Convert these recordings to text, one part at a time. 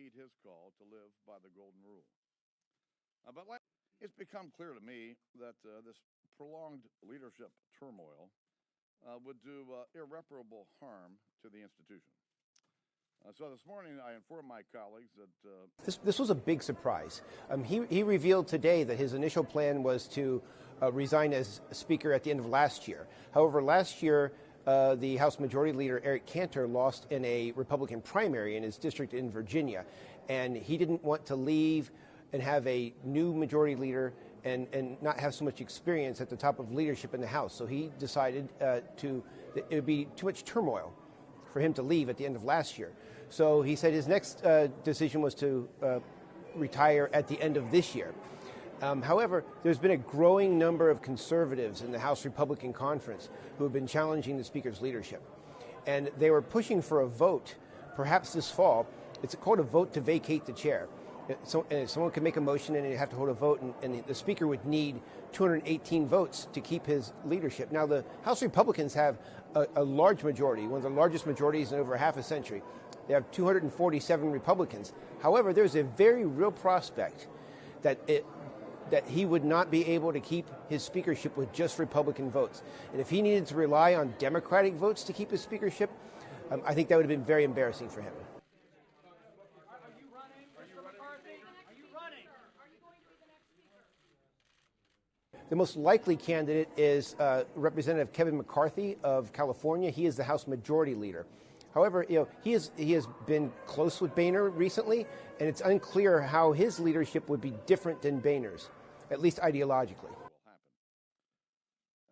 heed his call to live by the golden rule. It's become clear to me that this prolonged leadership turmoil would do irreparable harm to the institution. So this morning I informed my colleagues that... This was a big surprise. He revealed today that his initial plan was to resign as Speaker at the end of last year. However, last year, the House Majority Leader Eric Cantor lost in a Republican primary in his district in Virginia, and he didn't want to leave and have a new Majority Leader and not have so much experience at the top of leadership in the House. So he decided that it would be too much turmoil for him to leave at the end of last year. So he said his next decision was to retire at the end of this year. However, there's been a growing number of conservatives in the House Republican Conference who have been challenging the Speaker's leadership. And they were pushing for a vote, perhaps this fall. It's called a vote to vacate the chair. So, someone could make a motion and you have to hold a vote, and the Speaker would need 218 votes to keep his leadership. Now, the House Republicans have a large majority, one of the largest majorities in over half a century. They have 247 Republicans. However, there's a very real prospect that he would not be able to keep his speakership with just Republican votes. And if he needed to rely on Democratic votes to keep his speakership, I think that would have been very embarrassing for him. The most likely candidate is Representative Kevin McCarthy of California. He is the House Majority Leader. However, he has been close with Boehner recently, and it's unclear how his leadership would be different than Boehner's, at least ideologically.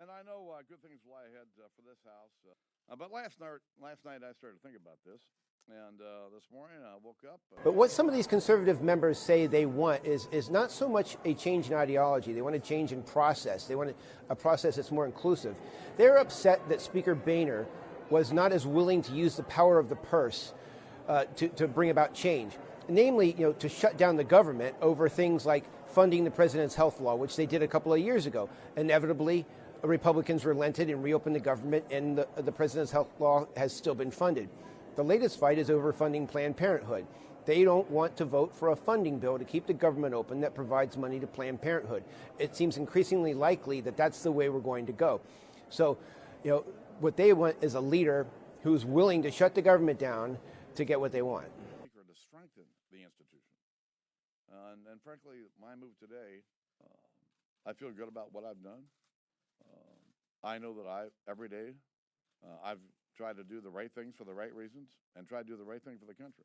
And I know good things lie ahead for this House. But last night I started to think about this. And this morning I woke up. But what some of these conservative members say they want is not so much a change in ideology. They want a change in process. They want a process that's more inclusive. They're upset that Speaker Boehner was not as willing to use the power of the purse to bring about change. Namely, to shut down the government over things like funding the president's health law, which they did a couple of years ago. Inevitably, Republicans relented and reopened the government, and the president's health law has still been funded. The latest fight is over funding Planned Parenthood. They don't want to vote for a funding bill to keep the government open that provides money to Planned Parenthood. It seems increasingly likely that that's the way we're going to go. So, what they want is a leader who's willing to shut the government down to get what they want. To strengthen the institution. And frankly, my move today, I feel good about what I've done. I know that every day, I've tried to do the right things for the right reasons and try to do the right thing for the country.